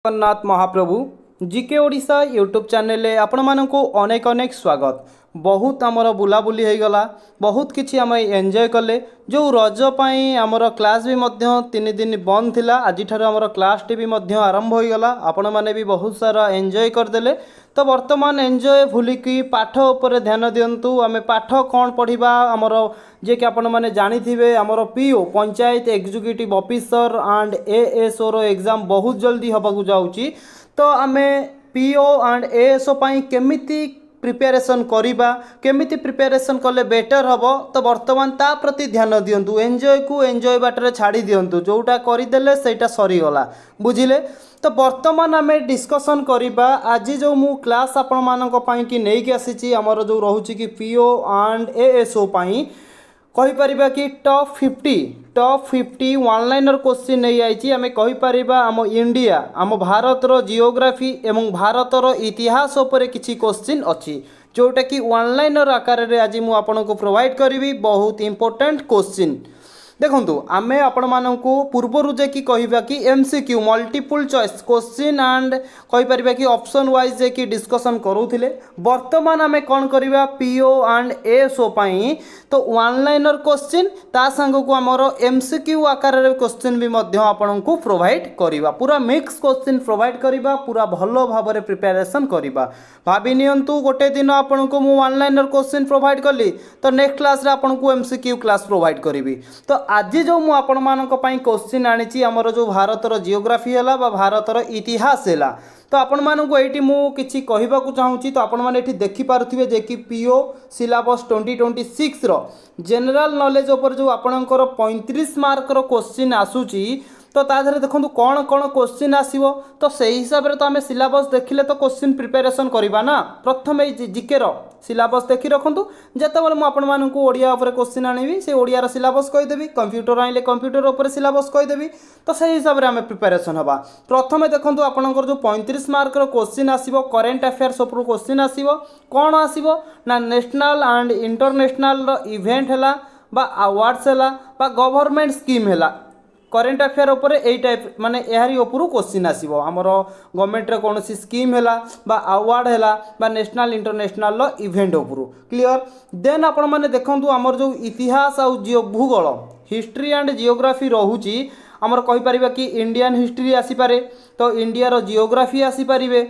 जगन्नाथ महाप्रभु GK Odisha YouTube channel आपण मानक अनेक अनेक स्वागत। बहुत आमर बुलाबुली हो गला, बहुत किछि आम एंजॉय कले। जो रज पाई आमर क्लास भी मध्य 3 दिन बंद थिला, आज ठार आमर क्लास टी भी मध्य आरंभ हो गला। आपण माने भी बहुत सारा एंजॉय करदेले। तो वर्तमान एंजॉय भूलिकी पाठ उपर ध्यान दिंतु। आम पाठ कौन पढ़ा आमर जे कि आपण माने जानी थिबे, आमर PO panchayat executive officer and ASO रो एग्जाम बहुत जल्दी हबाकू जाउची। तो आमे पीओ एंड एएसओ पाई केमिति प्रिपेरेसन करिबा, केमिति प्रिपेरेसन कले बेटर हबो। तो वर्तमान ता प्रति ध्यान दियंतु। एंजॉय को एंजॉय बाटर छाड़ी दियंतु, जोटा करिदेले सेटा सरी गला, बुझिले। तो वर्तमान आम डिस्कसन करिबा आज जो मु क्लास आपण मानक पई कि नै कि आसीची हमर जो रहूची कि पीओ एंड एएसओ पई कहि परिबा कि टॉप 50 वन लाइनर क्वेश्चन नहीं आई। आम कहि परिबा आम इंडिया, आम भारतर जियोग्राफी एवं भारतर इतिहास उपर किछि क्वेश्चन अच्छी, जोटा कि वन लाइनर आकार रे आज मु आपनको प्रोवाइड करी। बहुत इंपोर्टेंट क्वेश्चन देखंतु। आमे आपण मानकू पूर्वरु जे कि कहिबा कि MCQ multiple choice question and कहि परिबा कि ऑप्शन वाइज जे कि डिस्कशन करूथिले। वर्तमान आमे कोन करिबा पीओ एंड एएसओ पई तो वन लाइनर क्वेश्चन ता संग को हमर एमसीक्यू आकार रे क्वेश्चन भी मध्य आपनकू प्रोवाइड करिबा। पूरा मिक्स क्वेश्चन प्रोवाइड करिबा, पूरा भलो भाबरे प्रिपरेशन करिबा। भाबी नियंतु गोटे दिन आपनकू मु वन लाइनर क्वेश्चन प्रोवाइड कली, तो नेक्स्ट क्लास रे आपनकू एमसीक्यू क्लास प्रोवाइड करिवि। तो आज जो मु आपण मानक पई क्वेश्चन आनिची हमर जो भारतर जियोग्राफी हैला बा भारतर इतिहास हैला। तो आपण मानक एठी मु किछि कहिबा को चाहूची। तो आपण माने एठी देखि पारुथिबे जे कि पीओ सिलेबस 2026 रो जनरल नॉलेज ऊपर जो आपणकर 35 मार्क रो क्वेश्चन आसुची। तो ताधरे देखो कौन कौन क्वेश्चन आसीबो, तो से हिसाब रे तो आमे सिलेबस देखिले तो क्वेश्चन प्रिपरेशन करिबा ना। प्रथम जीके रो सिलेबस देखि रखंतु। जेतेबेले मु आपण मानकू ओडिया ऊपर क्वेश्चन आनिबी, से ओडिया रो सिलेबस कहि देबी। कंप्यूटर आइले कंप्यूटर ऊपर सिलेबस कहि देबी। तो से हिसाब रे आमे प्रिपरेशन हबा। प्रथमे देखंतु आपणकर जो 35 मार्क रो क्वेश्चन आसीबो, करेंट अफेयर्स ऊपर क्वेश्चन आसीबो। कोन आसीबो ना नेशनल एंड इंटरनेशनल रो इवेंट हैला बा अवार्ड्स हैला बा गवर्नमेंट स्कीम हैला। करेंट अफेयर उपर ए टाइप माने एहारी उपरु क्वेश्चन आसीबो। हमर गवर्नमेंट रे कोनोसी स्कीम हैला बा अवार्ड हैला बा नेशनल इंटरनेशनल लो इवेंट उपरु। क्लियर। देन आपण माने देखंतु हमर जो इतिहास आ भूगोल हिस्ट्री एंड जियोग्राफी रहूची, हमर कहि परिबा कि इंडियन हिस्ट्री आसी पारे, तो इंडिया रो जियोग्राफी आसी परिबे।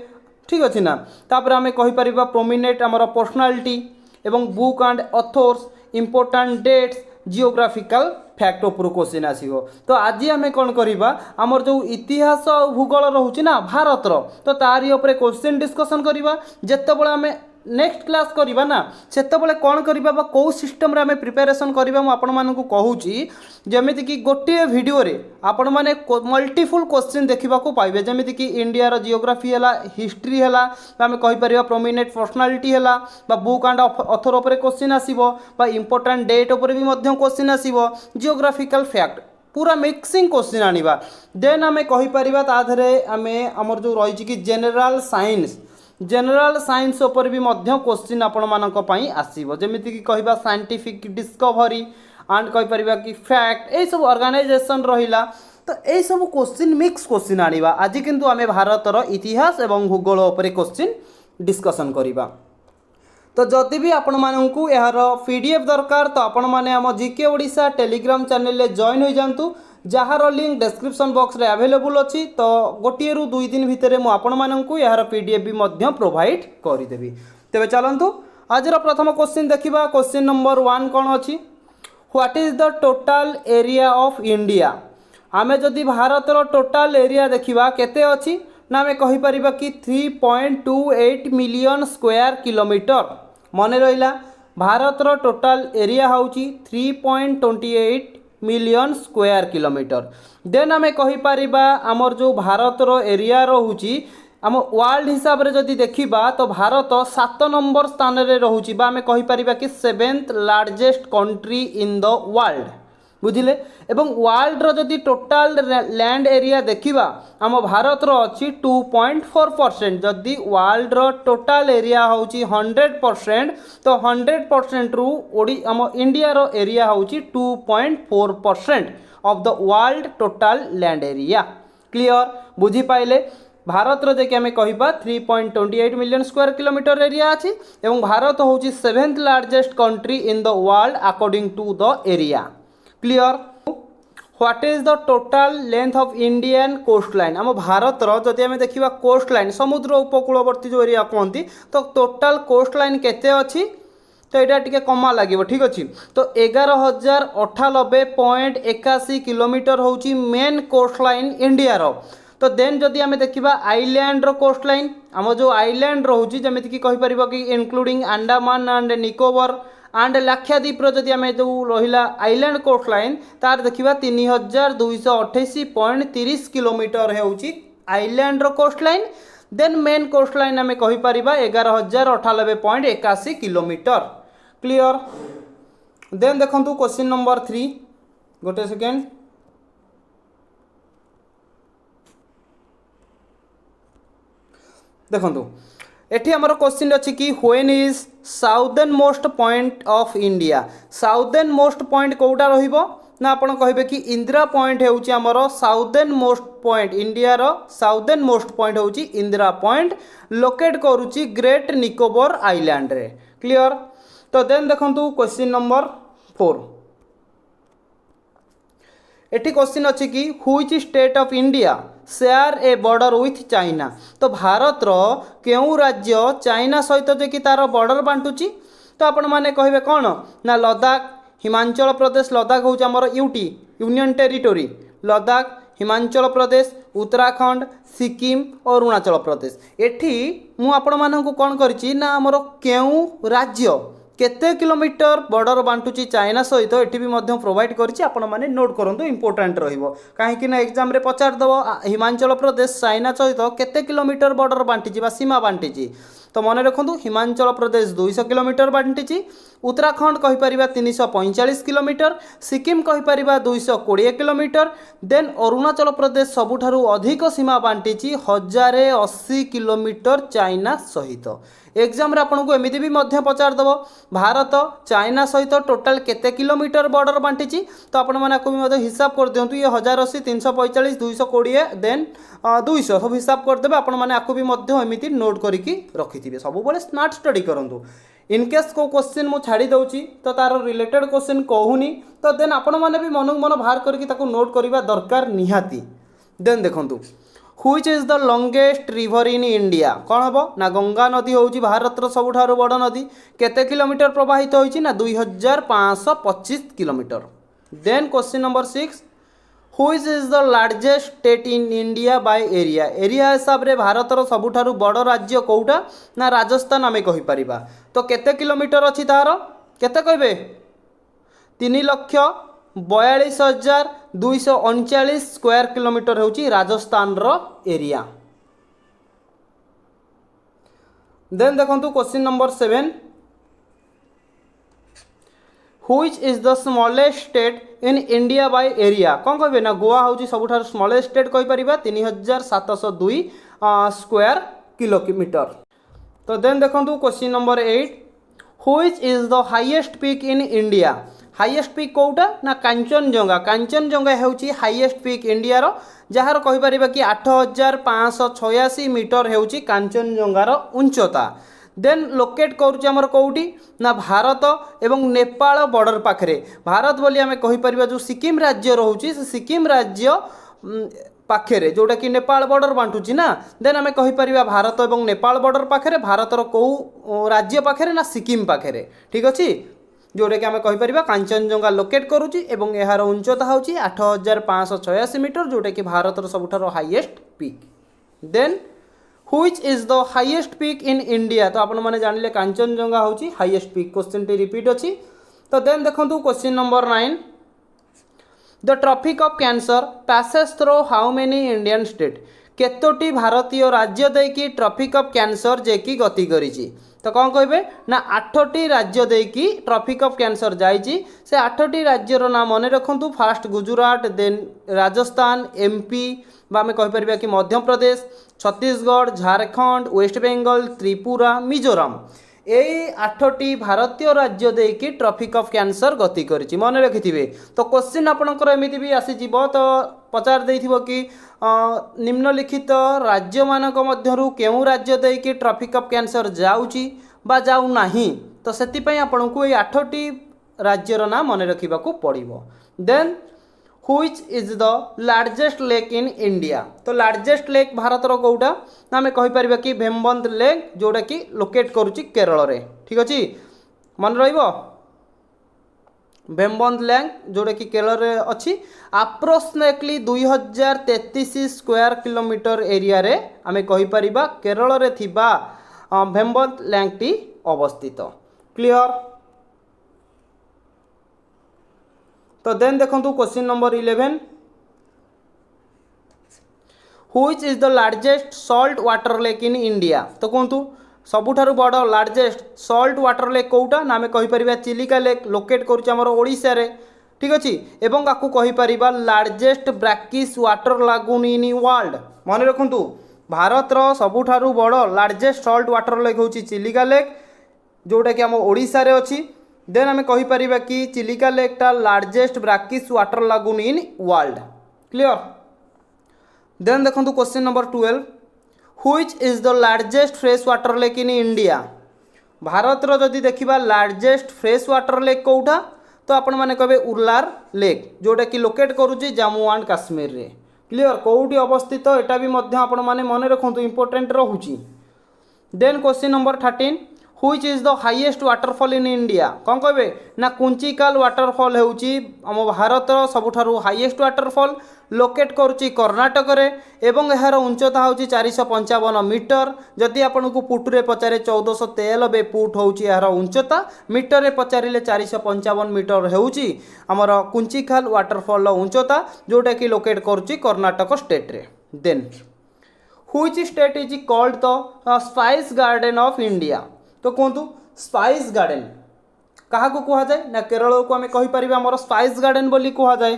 ठीक अछि ना। तापर हमें कहि परिबा प्रोमिनेंट हमर पर्सनालिटी एवं book and authors, important dates, geographical fact उपर क्वेश्चन आसीबो। तो आज आम कौन करवा आमर जो इतिहास और भूगोल रोचे ना भारतर, तो तारी उपरे क्वेश्चन डिस्कसन करवा। जेतेबेले आम नेक्स्ट क्लास करवा ना, सेतेबेले कौन करवा बा को सिस्टम रे आम प्रिपरेशन करवा मु आपण मानकू कहूची। जेमिति कि गोटे वीडियो रे आपण माने मल्टीपल क्वेश्चन देखा पाइबे। जेमिति कि इंडिया रो जियोग्राफी हैला, हिस्ट्री हैला, आम कहि परिबा प्रोमिनेंट पर्सनालिटी हैला बा बुक एंड ऑथर उपरे क्वेश्चन आसीबो बा इंपोर्टेंट डेट उपरे भी मध्य क्वेश्चन आसीबो, जियोग्राफिकल फैक्ट पूरा मिक्सिंग क्वेश्चन आनिबा। देन आम कहि परिबा ताधरे आमे हमर जो रही कि जनरल साइंस उपर भी मध्य क्वेश्चन आपण मानक पई आसीबो। जेमिति कि कहिबा साइंटिफिक डिस्कवरी एंड कहि परिबा कि फैक्ट ए सब ऑर्गेनाइजेशन रहिला। तो ए सब क्वेश्चन मिक्स क्वेश्चन आनिबा। आज किंतु आमे भारतर इतिहास एवं भूगोल उपर क्वेश्चन डिस्कशन करिबा। तो जदि भी आपण मानकू यार पीडीएफ दरकार, तो आपण माने हम जीके ओडिशा टेलीग्राम चैनल ले जॉइन हो जांतु, जार लिंक डिस्क्रिप्शन बॉक्स रे अवेलेबल अच्छी। तो गोटे रु 2 दिन भितर मु आपण मानकू यार पीडीएफ भी मध्य प्रोवाइड कर देबी। तेबे चलंतु आज प्रथम क्वेश्चन देखिबा। क्वेश्चन नंबर 1 कोन अछि, what is the total area of India. आमे जदि भारतर टोटल एरिया देखिबा केते अछि ना, आमे कहि परिबा कि 3.28 मिलियन स्क्वायर किलोमीटर। मने रहिला भारतर टोटल एरिया होउची 3.28 मिलियन स्क्वायर किलोमीटर। देन आमे कहि परिबा हमर जो भारतर एरिया रहूची आम वर्ल्ड हिसाब रे जदि देखिबा, तो भारत 7 नंबर स्थान रे रहूची बा आमे कहि परिबा कि 7th largest country in the world, बुझिले। एवं वर्ल्ड रो जदि टोटल लैंड एरिया देखिबा आम भारत रो अछि 2.4%। जदि वर्ल्ड रो टोटल एरिया होउची 100%, तो 100% रु आम इंडिया रो एरिया होउची 2.4% of the world total land area. Clear, बुझी पाइले। भारत रो जे आम कह 3.28 मिलियन स्क्वायर किलोमीटर एरिया अच्छी और भारत हूँ 7th largest country in the world according to the area. Clear. What is the total length of Indian coast line आम भारत जदि आम देखा कोस्ट लाइन समुद्र उपकूलवर्ती जो एरिया कहती तो टोटाल कोस्ट लाइन केते अच्छी तो यहाँ टी कमा लगे ठीक अच्छे तो 11,098.81 किलोमीटर हूँ मेन कोस्ट लाइन इंडिया रो। तो देन जदि आम देखा आइलैंड रो कोस्ट लाइन आम जो आइलैंड रोचे जमीक कहीपर कि including Andaman and Nicobar and Lakshadweep जदि आम जो रहा आइलैंड कोस्ट लाइन तार देखा 3,228.30 किलोमीटर होची आइलैंड रो coast line. Then main coast line आम कहीपर 11,098.81 किलोमीटर। क्लियर। देन देखो क्वेश्चन नंबर 3 गोटे सेकेंड देखो एठी हमर क्वेश्चन अच्छी कि when is southern most point of India southern most point कोटा रहिबो ना आपण कहिबे कि इंदिरा पॉइंट हेउची हमर साउदर्न मोस्ट पॉइंट इंडिया रो साउदर्न मोस्ट पॉइंट हेउची इंदिरा पॉइंट लोकेट करूची ग्रेट निकोबर आइलैंड रे। क्लियर। तो देन देखंतु क्वेश्चन नंबर 4 एटी क्वेश्चन अच्छी कि which state of India share A border with China तो भारत रो केउ राज्य चाइना सहित जे कि तार बॉर्डर बांटुची तो आपण माने कहिबे कौन ना लद्दाख हिमाचल प्रदेश लद्दाख हूँ आमर UT union territory Ladakh Himachal Pradesh Uttarakhand Sikkim और अरुणाचल प्रदेश। एठी मु आपण मानकु कौन करिछि ना आमर केउ राज्य केते किलोमीटर बॉर्डर बांटुची चाइना सहित एटी भी मध्य प्रोवाइड करिछि आपण माने नोट करंतु इंपोर्टेंट रहिबो काहेकि ना एग्जाम रे पचार दबो हिमाचल प्रदेश चाइना सहित केते किलोमीटर बॉर्डर बांटिछि बा सीमा बांटिछि तो मन रखु हिमाचल प्रदेश 200 किलोमीटर बांटिछि उत्तराखंड कहीपर 345 किलोमीटर सिक्किम कहीपर 220 किलोमीटर देन अरुणाचल प्रदेश सबुठारु अधिक सीमा बांटिछि 1080 किलोमीटर चाइना सहित। एग्जाम रे आपको एमती भी मध्य पचार दबो भारत चाइना सहित टोटाल केते किलोमीटर बॉर्डर बांटिछि तो आपण माने को भी हिसाब कर दियंतु ये 1080 345 220 देन 200 सब हिसाब कर देबे आपण माने आकु भी मध्य एमती नोट करिकी रखिथिबे सब बेले स्मार्ट स्टडी करंतु इनकेस को क्वेश्चन मु छाड़ी दउची तो तार रिलेटेड क्वेश्चन कहूनी तो देन आपण माने भी मन मन बाहर करके ताको नोट करिबा दरकार निहाती। देन देखंतु which is the longest river in India कौन हम ना गंगा नदी हूँ भारत सबुठारु बड़ नदी केते किलोमीटर प्रवाहित होइछि ना 2525 kilometre. Then question number 6 which is the largest state in India by area area हिसाब रे भारत सबुठारु बड़ राज्य कोउटा ना राजस्थान आमे कहि परिबा तो केते किलोमीटर अछि तार केते कहबे 3,42,239 स्क्वायर किलोमीटर होची राजस्थान रो एरिया। देन देखंतु question number 7 which is the smallest state in India by area कौन कहबे ना गोवा होची सबुठार स्मॉलेस्ट स्टेट कहि परिबा 3,702 स्क्वायर किलोमीटर। तो देन देखंतु question number 8 which is the highest peak in India highest peak कोउटा ना कांचनजंगा हेउची हाईएस्ट पीक इंडिया रो जहार कहि परिबा कि 8,586 मीटर हेउची कांचनजंगार उच्चता। देन लोकेट करूची हमर कोउटी ना भारत एवं नेपाल बॉर्डर पाखरे भारत बोली आमे कहि परिबा जो सिक्किम राज्य रहउची से सिक्किम राज्य पाखरे जोटा कि नेपाल बॉर्डर बांटुची ना देन आमे कहि परिबा भारत एवं नेपाल बॉर्डर पाखरे भारतर को राज्य पाखरे ना सिक्किम पाखरे ठीक अछि जोटा कि आम कहीपर कांचनजंगा लोकेट करुच्ची एवं यार उच्चता हूँ 8,586 मीटर जोटा कि भारत सबुठार highest peak. Then which is the highest peak in India तो आपण मैंने जानिले कांचनजंगा हूँ हाईएस्ट पीक क्वेश्चन टी रिपीट अच्छी। तो देन देखो question number 9 the tropic of Cancer passes through how many Indian state केतोटी भारतीय राज्य देकी ट्रॉपिक ऑफ कैंसर जेकी गति करिछि तो कौन कहे ना 8टी राज्य देकी ट्रॉपिक ऑफ कैंसर जाइछि से 8टी राज्यर नाम मन रखु first Gujarat then Rajasthan MP आम कहीपर कि मध्य प्रदेश छत्तीसगढ़ झारखंड वेस्ट बेंगल त्रिपुरा मिजोराम এই 8টি ଭାରତୀୟ ରାଜ୍ୟ ଦେଇକି ଟ୍ରଫିକ୍ ଅଫ୍ କ୍ୟାନ୍ସର ଗତି କରିଛି ମନେ ରଖିଥିବେ। ତ କ୍ୱେଶ୍ଚିନ୍ ଆପଣଙ୍କର ଏମିତି ବି ଆସିଯିବ ତ ପଚାରି ଦେଇଥିବ କି ନିମ୍ନଲିଖିତ ରାଜ୍ୟମାନଙ୍କ ମଧ୍ୟରୁ କେଉଁ ରାଜ୍ୟ ଦେଇକି ଟ୍ରଫିକ୍ ଅଫ୍ କ୍ୟାନ୍ସର ଯାଉଛି ବା ଯାଉନାହିଁ। ତ ସେଥିପାଇଁ ଆପଣଙ୍କୁ ଏଇ 8ଟି ରାଜ୍ୟର ନାଁ ମନେ ରଖିବାକୁ ପଡ଼ିବ। Then which is the largest lake in India. ତ ଲାର୍ଜେଷ୍ଟ ଲେକ୍ ଭାରତର କେଉଁଟା ନା ଆମେ କହିପାରିବା କି ଭେମ୍ବନ୍ଦ ଲେକ୍, ଯେଉଁଟାକି ଲୋକେଟ୍ କରୁଛି କେରଳରେ। ଠିକ୍ ଅଛି, ମନେ ରହିବ ଭେମ୍ବନ୍ଦ ଲେକ୍ ଯେଉଁଟାକି କେରଳରେ ଅଛି। ଆପ୍ରୋକ୍ସିମେଟଲି 2033 ସ୍କୋୟାର କିଲୋମିଟର ଏରିଆରେ ଆମେ କହିପାରିବା କେରଳରେ ଥିବା ଭେମ୍ବନ୍ଦ ଲେକ୍ଟି ଅବସ୍ଥିତ। କ୍ଲିଅର। तो देन देखो question number 11 which is the largest salt water lake in India. तो कहतु सबुठारु बड़ लार्जेस्ट सॉल्ट वाटर लेक कोउटा ना आमे कहि परिबा चिलिका लेक लोकेट करूछ हमर ओडिसा रे। ठीक अछि, एवं आकु कहि परिबा largest brackish water lagoon in world. मन रखंतु भारत रो सबुठारु बड़ लार्जेस्ट सॉल्ट वाटर लेक होची चिलिका लेक, जोटा कि हम ओडिसा रे अछि। देन आम कहीपर कि चिलिका लेकटा largest brackish water lagoon in world. Clear. Then देखो question number 12 which is the largest fresh water lake in India. Bharat रो जदि देखिबा लार्जेस्ट फ्रेश वाटर लेक कोउटा तो आपण माने कहबे उर्लार लेक, जोटा कि लोकेट करूची जम्मू एंड काश्मीर रे। क्लियर। कोउटी अवस्थित एटा भी मध्य आपण माने मने रखंतु इंपोर्टेंट रहूची। Then question number 13 which is the highest waterfall in India. कौन कहे ना कुंचिकाल वाटरफॉल होउची आम भारत सबुठारु हाईएस्ट वाटरफॉल, लोकेट करुची कर्णाटक रे एवं यार उच्चता होची 455 मीटर। जदि आपन को फुट रे पचारे 1493 फुट होउची यार उच्चता, मीटर रे पचारिले 455 मीटर होउची हमर कुंचिकाल वाटरफॉल उच्चता, जोटा कि लोकेट करुची कर्णाटक स्टेट रे। Then which state is called the spice garden of India. तो कहतु स्पाइस गार्डन क्या कह जाए ना केरल को आम कहीपर आम स्पाइस गार्डन बोली कह जाए।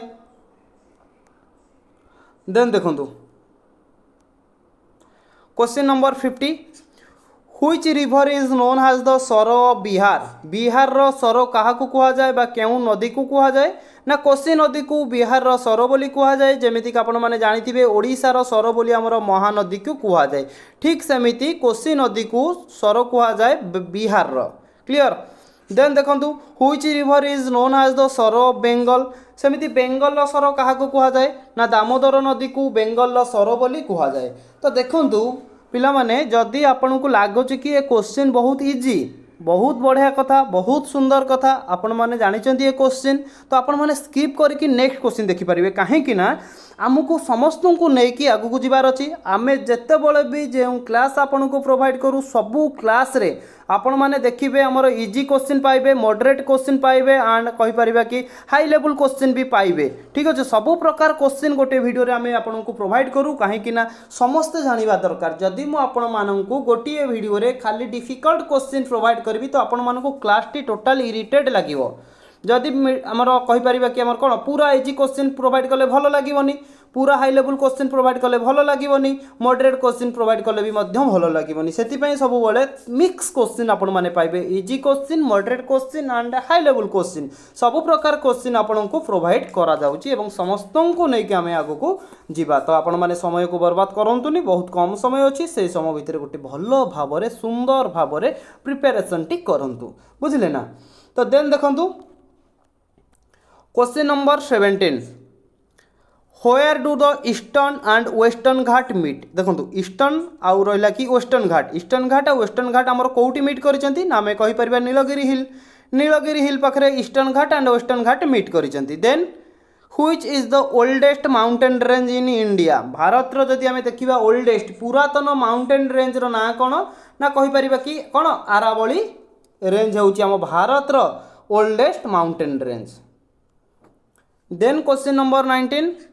देन देखो question number 50 which river is known as the sorrow of Bihar. Bihar रो सरो क्या कह जाए बा केउ नदी को कह जाए ना कोसी नदी को बिहार रो सरो बोली कह जाए। जमीक आपण मैंने जानी ओडिशार सरो बोली आमर महानदी को कह जाए, ठीक सेमिति कोसी नदी को सरो कह जाए बिहार रो। क्लियर। देन देखो which river is known as the sorrow of Bengal. सेमिति बेंगल सरो क्या कह जाए ना दामोदर नदी को बेंगल सरो बोली कह जाए। तो देखंतु पिला माने जदि आपन को लागुच कि ये क्वेश्चन बहुत इजी, बहुत बढ़िया कथा, बहुत सुंदर कथा आपण मैंने जानी ये क्वेश्चन, तो आपण मैंने स्किप करके नेक्स्ट क्वेश्चन देखिपारे। कहीं आमको समस्त को लेकिन आगू जबार अच्छी। आम जिते बड़े भी जो क्लास आपन को प्रोवाइड करूँ सबू क्लास रे आपण मैंने देखिए आमर इजी क्वेश्चन पाइबे, मॉडरेट क्वेश्चन पाइबे एंड कहीपर कि हाई लेवल क्वेश्चन भी पाइबे। ठीक अच्छे, सबू प्रकार क्वेश्चन गोटे वीडियो रे आमे आपन को प्रोवाइड करूँ कहीं समस्ते जानवा दरकार। जदि मु आपण माननकु गोटे वीडियो रे खाली डिफिकल्ट क्वेश्चन प्रोवाइड करी तो आपण माननकु क्लास टी टोटाल इरिटेट लागिवो। जदि आमर कहीपर कि आमर कौन पूरा इजी क्वेश्चन प्रोवाइड कले भल लगे, पूरा हाई लेवल क्वेश्चन प्रोवाइड कले भल लगे, मॉडरेट क्वेश्चन प्रोवाइड कले भी भल लगे। से सब बड़े मिक्स क्वेश्चन आपण मैंने पाइबे, easy question, moderate question and high level question सब प्रकार क्वेश्चन आपण को प्रोवाइड करा जाउची एवं समस्त को लेकिन आम आगु को जीवा। तो आपण मैंने समय को बर्बाद करंतुनी, बहुत कम समय अच्छी से समय भितर गोटे भल भाव सुंदर भाव प्रिपेरेसन टी करंतु, बुझिले ना। तो देन देखंतु question number 17 where do the eastern and western Ghat meet. देखो ईस्टर्न आउ रहा कि वेस्टर्न घाट, ईस्टर्न घाट और वेस्टर्न घाट आमर कौटी मीट करिसेंती ना आमे कहि परिबा नीलगिरी हिल। नीलगिरी हिल पाखरे eastern ghat and western Ghat meet करिसेंती। Then which is the oldest mountain range in India. Bharat रो जदि आमे देखिबा ओल्डेस्ट पुरातन माउंटेन रेंज रो ना कोन ना कहि परिबा कि कोन आरावली रेंज होउची आम भारत रो oldest mountain range. Then question number 19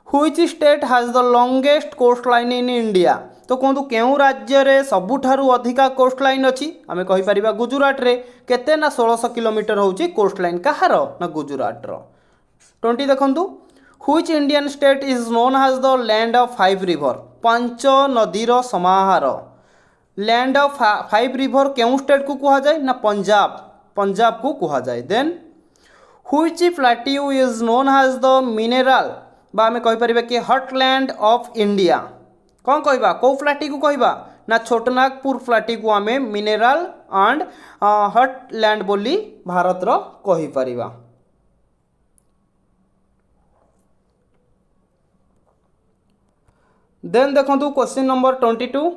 which state has the longest coast line in India. तो कहतु केउ राज्य रे सबुठारु अधिका कोस्ट लाइन अच्छी आमे कहि परिबा गुजरात रे केते ना 1600 किलोमीटर होउची कोस्ट लाइन कहार ना गुजरात रो। 20 देखंतु which Indian state is known as the land of 5 river. 5 नदीर समाहार। लैंड ऑफ 5 रिवर केउ स्टेट को कह जाए ना पंजाब, पंजाब को कह जाए। Then which plateau is known as the mineral बा आम कहीपर कि हटलैंड ऑफ इंडिया, कौन कहवा कौ फ्लाटी को कहवा ना छोटनागपुर फ्लाटी को आम मिनेराल एंड हटलैंड बोली भारत रो कहीपर। देन देखो question number 22,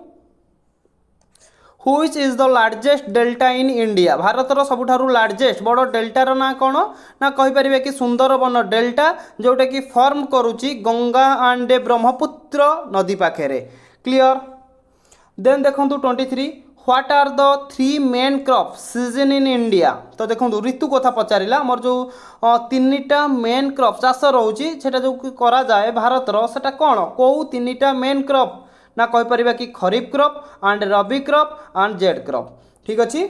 which is the largest delta in India, भारतर सबुठारु लार्जेस्ट बड़ डेल्टार ना कौन ना कहीपर कि सुंदरबन डेल्टा जोटा कि फॉर्म करुच्ची गंगा एंड ब्रह्मपुत्र नदी पाखे। क्लियर। देन देखो 23, what are the 3 main crop season in India, तो देखो ऋतु कथा पचारा मोर जो 3टा मेन क्रॉप चाष रोचे जो करा जाए भारतर सेटा कौन कौ 3टा मेन क्रॉप ना कहीपर कि kharif crop and rabi crop and zaid crop. ठीक अच्छे,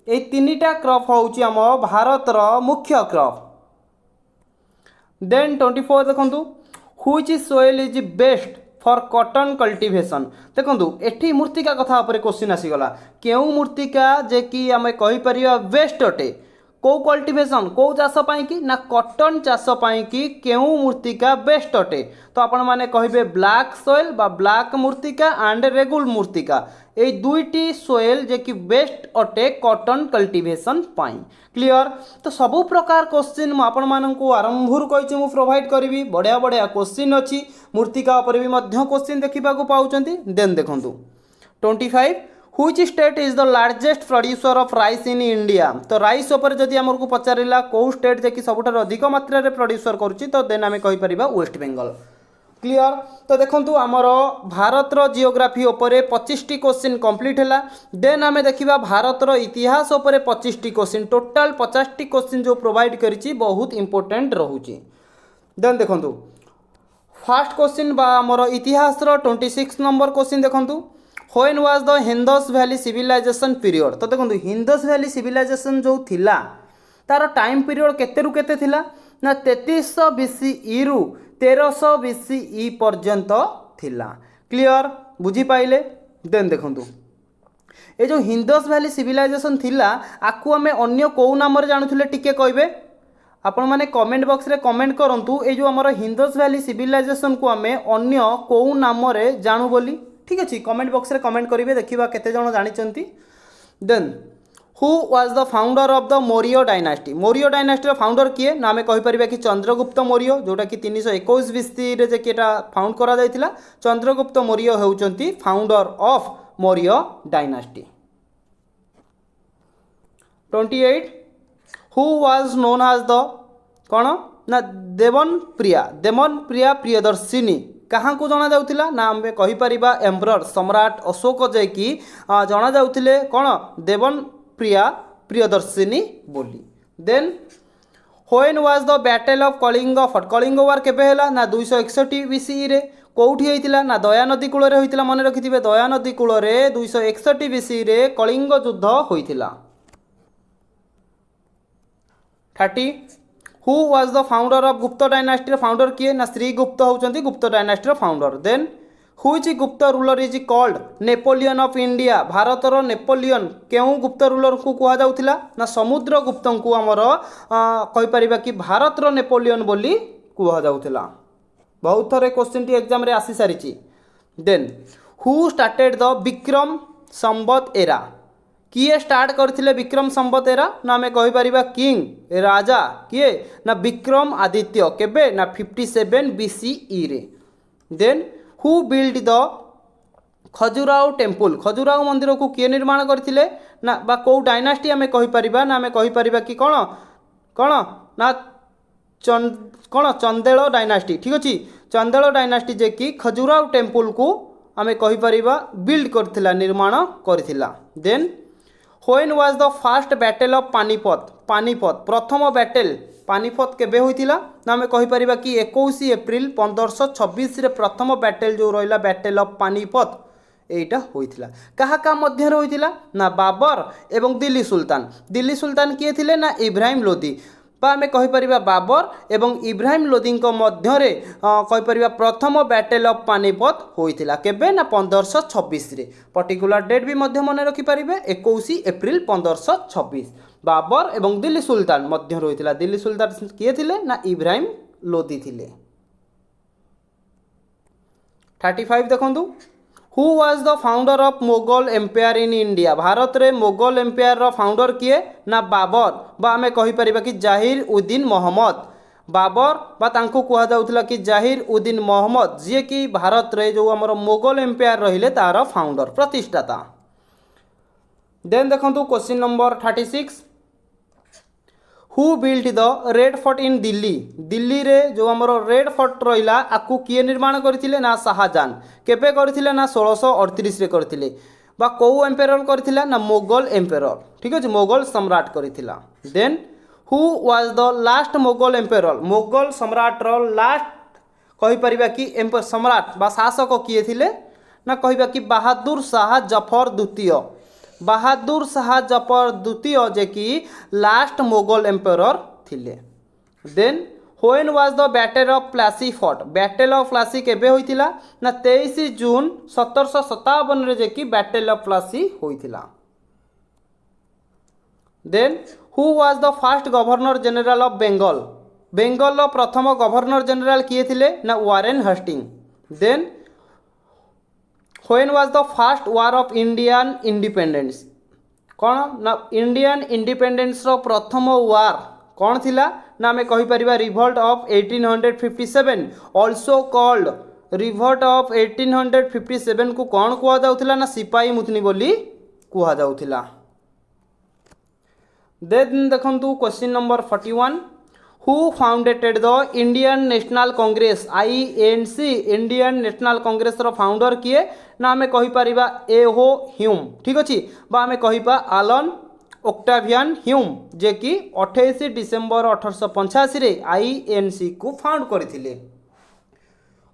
ये 3टा क्रॉप हूँ आम भारतर मुख्य क्रॉप। देन 24 देखो which soil is best for cotton cultivation, देखो एठी मूर्तिका कथा पर क्वेश्चन आसीगला केउ मूर्तिका जे कि आम कहीपर बेस्ट अटे कौ कल्टिवेशन कौ चाष कि ना कॉटन चाष कि केउ मूर्तिका बेस्ट अटे, तो आपण माने कहिबे ब्लैक सोइल बा ब्लैक मूर्तिका एंड रेगुल मूर्तिका ये दुईटी सोइल जे कि बेस्ट अटे कॉटन कल्टिवेशन पाई। क्लियर। तो सबु प्रकार क्वेश्चन मु आपण माननकु आरंभर कहिछि मु प्रोवाइड करिवि, बढ़िया बढ़िया क्वेश्चन अछि मूर्तिका ऊपर भी मध्य क्वेश्चन देखा पाउछंती। देन देखंतु 25, which state is the largest producer of rice in India, तो राइस उपर जदि आमको पचारा कौ स्टेट जे कि सबुठार अधिक मात्रा रे प्रोड्यूसर करुच्ची तो देन आम कहीपर वेस्ट बेंगल। क्लियर। तो देखो आमर भारतर जियोग्राफी उपरे 25टी क्वेश्चन कंप्लीट है। देन आम देखा भारतर इतिहास उपरे 25टी क्वेश्चन, टोटाल 50टी क्वेश्चन जो प्रोवाइड करिछि बहुत इंपोर्टेंट रहुछि। देन देखो फास्ट क्वेश्चन बा आमर इतिहास 26 नंबर क्वेश्चन देखो, when was the Indus valley civilisation period, तो देखो हिंदस वैली सिविलाइजेशन जो थिला तार टाइम पीरियड केते रु केते थिला ना 3300 BCE रु 1300 BCE पर्यंत थिला। क्लियर, बुझी पाइले। देन देखंतु ए जो हिंदस वैली सिविलाइजेशन थिला आकु आमे अन्य को नाम रे जानुथिले टिके कहबे, आपण माने कमेंट बॉक्स रे कमेंट करंतु ए जो हमर हिंदस वैली सिविलाइजेशन को आमे अन्य को नाम रे जानू बोली। ठीक अच्छे, कमेंट बॉक्स रे कमेंट करेंगे देखा केते जण जानिचंती। Then who was the founder of the Maurya dynasty, Maurya dynasty founder किए ना आम कहीपर कि चंद्रगुप्त मौर्य जोटा कि 321 BC रे जे केटा फाउंड करा जायतिला, चंद्रगुप्त मौर्य होउचंती founder of Maurya dynasty. 28, who was known as the कौन ना देवन प्रिया प्रियदर्शिनी, कहाँ को जना जाउथिला ना आम कहीपर एम्परर सम्राट अशोक जे कि जना जाउथिले कौन देवन प्रिया प्रियदर्शिनी बोली। Then when was the battle of Kalinga fought, Kalinga war केबे हैला ना 261 BCE रे कोठी होइतिला ना दया नदी कूल रे होइतिला, मन रखिथिबे दया नदी कूल रे 261 BCE रे कलिंग युद्ध होइतिला। 30, who was the founder of Gupta dynasty, founder किए ना श्रीगुप्त होउचंती Gupta dynasty founder. Then which Gupta ruler is called Napoleon of India, भारतर नेपोलियन केउ गुप्त रूलर को कह जाउथिला ना समुद्रगुप्त को आमर कहीपर कि भारतर नेपोलियन बोली कह जाउथिला। बहुत थरे क्वेश्चन टी एग्जाम रे आसी सारिची। Then who started the Vikram Samvat era, किए स्टार्ट करथिले विक्रम संवत एरा ना आम कहीपर किंग राजा किए ना विक्रम आदित्य केबे ना 57 BCE रे। Then who build the Khajuraho temple, Khajuraho मंदिर को किए निर्माण करथिले ना बा को डायनास्टी आम कहीपर ना आम कहीपर कि कौन कौन ना कौन चंदेल डायनास्टी। ठीक अच्छे, चंदेल डायनास्टी जे कि खजुराहो टेम्पल को आम कहीपर बिल्ड करथिला निर्माण करथिला। Then when was the first battle of Panipat, Panipat प्रथम बैटल पानीपत केबे होइतिला ना आम कहीपर कि 21 एप्रिल 1526 रे प्रथम बैटल जो रहिला बैटल ऑफ पानीपत एटा होइतिला। कहा का मध्य होइतिला ना बाबर एवं दिल्ली सुल्तान, दिल्ली सुल्तान किए थिले ना इब्राहिम लोदी, बा आमे कहि परिबा बाबर एवं इब्राहिम लोदी मध्यरे कहि परिबा प्रथम बैटल ऑफ पानीपत होइतिला केबे ना 1526 रे। पर्टिकुलर डेट भी मध्य मन रखि परिबे 21 एप्रिल 1526। बाबर एवं दिल्ली सुल्तान मध्य होइतिला। दिल्ली सुल्तान किए थिले ना इब्राहिम लोदी थिले। 35 देखंतु who was the founder of Mughal empire in India. Bharat रे मोगल एम्पायर रो फाउंडर किए ना बाबर बा आमे कहि परिबा कि जाहिर उद्दीन मोहम्मद। बाबर बा तांको कुहा जाउथला कि जाहिर उद्दीन मोहम्मद जे कि भारत रे जो हमर मोगल एम्पायर रहिले तार फाउंडर प्रतिष्ठाता। देन देखंतु question number 36 who built the Red Fort in Delhi. Delhi रे जो हमर रेड फोर्ट रहिला आकु किए निर्माण करथिले ना शाहजहां। केबे करथिले ना 1638 रे करथिले। बा को एम्पायर करथिला ना मोगल एम्पायर। ठीक अछि मोगल सम्राट करथिला। Then who was the last Mughal empire. Mughal सम्राट रो लास्ट कहि परिबा कि एम्पायर सम्राट बा शासक किए थिले ना कहिबा कि बहादुर शाह जफर द्वितीय। बहादुर शाह जफर द्वितीय जे कि लास्ट मोगल एम्पायर थिले। Then when was the battle of Plassey fought. Battle of Plassey केबे होइतिला ना 23 जून 1757 रे जे कि बैटल ऑफ प्लासी होइतिला। Then who was the first governor general of Bengal. Bengal प्रथम गवर्नर जनरल किए थिले ना Warren Hastings. Then when was the first war of Indian independence. कौन ना इंडियन इंडिपेंडेंस रो प्रथम वार कौन थिला ना आमे कहि परिबा revolt of 1857 also called revolt of 1857 को कौन कुआ जाउथिला ना सिपाही मुतनी बोली कुआ जाउथिला। देन देखंतु question number 41 who founded the Indian National Congress INC. Indian National Congress रो फाउंडर किए ना आमे कहि परिबा एहो ह्यूम। ठीक अछि बा आमे कहिबा आलन ओक्टावियन ह्यूम जे कि 28 डिसेंबर 1885 रे आईएनसी को फाउंड करथिले।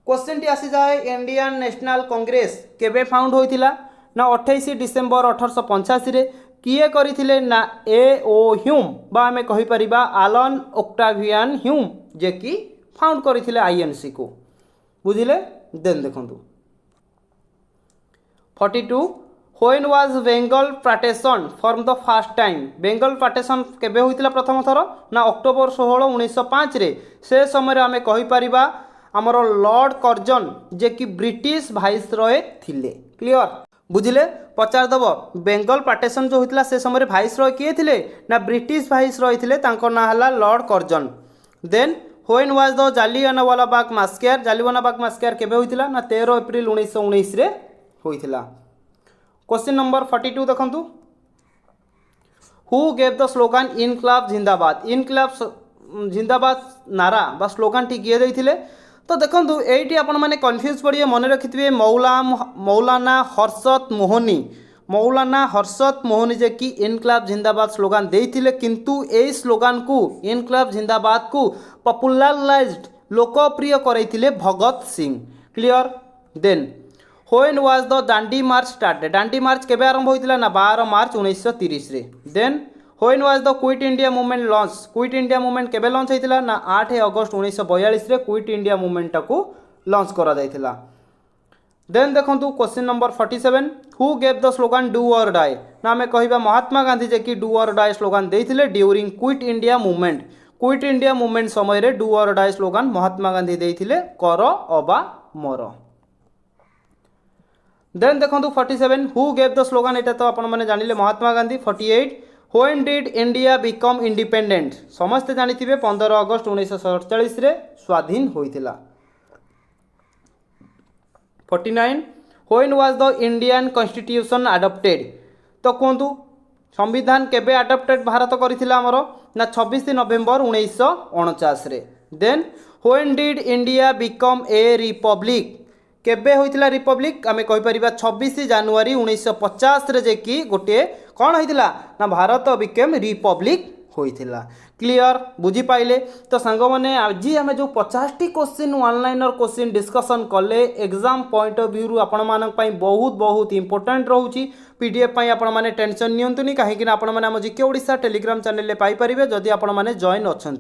क्वेश्चन टी आसी जाए इंडियन नेशनल कांग्रेस केबे फाउंड होइतिला ना 28 डिसेंबर 1885 रे। किए करथिले ना ए.ओ. ह्यूम बा आमे कहि परिबा आलन ओक्टावियन ह्यूम जे कि फाउंड करथिले आईएनसी को। बुझिले। देन देखंतु 42 when was Bengal partition form the first time. Bengal partition केबे होइतिला प्रथम थर ना अक्टोबर 16 1905 रे। से समय आमे कहि परिबा हमर लॉर्ड कर्जन जे कि ब्रिटिश वाइसरॉय थिले। क्लियर। बुझिले। पचार दब बेंगल पार्टीशन जो होइतिला से समय वाइसरॉय किए थिले ना ब्रिटिश वाइसरॉय थिले तांको ना हला Lord Curzon. Then when was the Jallianwala Bagh massacre. Jallianwala Bagh massacre केबे होइतिला ना 13 एप्रिल 1919 रे होइतिला। क्वेश्चन नंबर 42 देखंतु हु गेव द स्लोगन इनकलाब जिंदाबाद। इनकलाब जिंदाबाद नारा बा स्लोगन टी किए दैथिले। तो देखंतु एठी आपण माने कंफ्यूज पड़िए मन रखिथिबे मौलाना हर्षत मोहनी। मौलाना हर्षत मोहनी जे कि इनकलाब जिंदाबाद स्लोगन देइथिले किंतु एई स्लोगन को इनकलाब जिंदाबाद को पॉपुलराइज्ड लोकप्रिय करैथिले Bhagat Singh. Clear. Then when was the Dandi march started. Dandi march केबे आरंभ होइतिला ना 12 मार्च 1930 रे। Then when was the Quit India movement launch. Quit India movement केबे लॉन्च होइतिला ना 8 अगस्त 1942 रे क्विट इंडिया मूवमेंट को लॉन्च करा जाइतिला। देन देखंतु question number 47 who gave the slogan do or die. ना हमें कहिबा महात्मा गांधी जे कि डू और डाई स्लोगन देइथिले during quit India movement. Quit India movement समय रे do or die slogan Mahatma Gandhi देइथिले कर अबा मर। देन देखंतु 47 हु गेव द स्लोगन। एटा तो आपण माने जानिले Mahatma Gandhi. 48 when did India become independent. समस्त जानिथिबे 15 अगस्त 1947 रे स्वाधीन होइतिला। 49 when was the Indian constitution adopted. तो कहतु संविधान केबे अडॉप्टेड भारत करिथिला हमरो ना 26 नवेम्बर 1949 रे। Then when did India become a republic. केबे होइतिला रिपब्लिक आमे कहि परिबा 26 जनवरी 1950 रे जे कि गोटे कोन होइतिला ना भारत बिकेम रिपब्लिक होइतिला। क्लियर बुझीपारे तो सांग मैंने आज आम जो 50टी question one liner question discussion कले एग्जाम पॉइंट ऑफ व्यू आपण मानी बहुत बहुत इंपोर्टेंट रोचे पीडीएफ आपण मैंने टेंशन नियंतुनी कहीं आपण मैंने आम जीके ओडिशा टेलीग्राम चैनल में पाइपर जदि आपण मैंने जॉइन अच्छा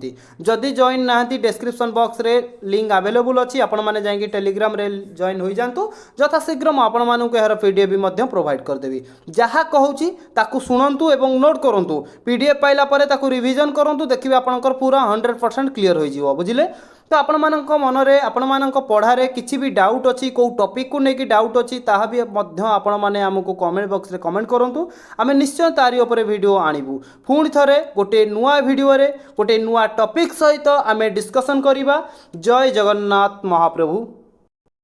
जदि जॉइन ना डिस्क्रिप्शन बॉक्स रे लिंक अवेलेबल अच्छी आपण मैंने जाकि टेलीग्राम रे जॉइन हो जातु यथाशीघ्र मुझे यार पीडीएफ भी प्रोवाइड करदेवी जहाँ कहूँ ताकू शुणु और नोट करूँ पीडीएफ पाइला रिविजन करूँ देखिए आपंकर पूरा 100% क्लीयर हो बुझे तो आपण मानक मनरे आपण मानक पढ़ारे किसी भी डाउट अच्छी कौ टॉपिक को लेकिन डाउट अच्छी ताहा भी आपण माने हमको कमेंट बॉक्स रे कमेंट करंतु आमे निश्चय तारी ऊपर वीडियो आनिबु पुणी थरे गोटे नुआ वीडियो रे गोटे नुआ टॉपिक सहित आमे डिस्कशन करिबा जय जगन्नाथ महाप्रभु।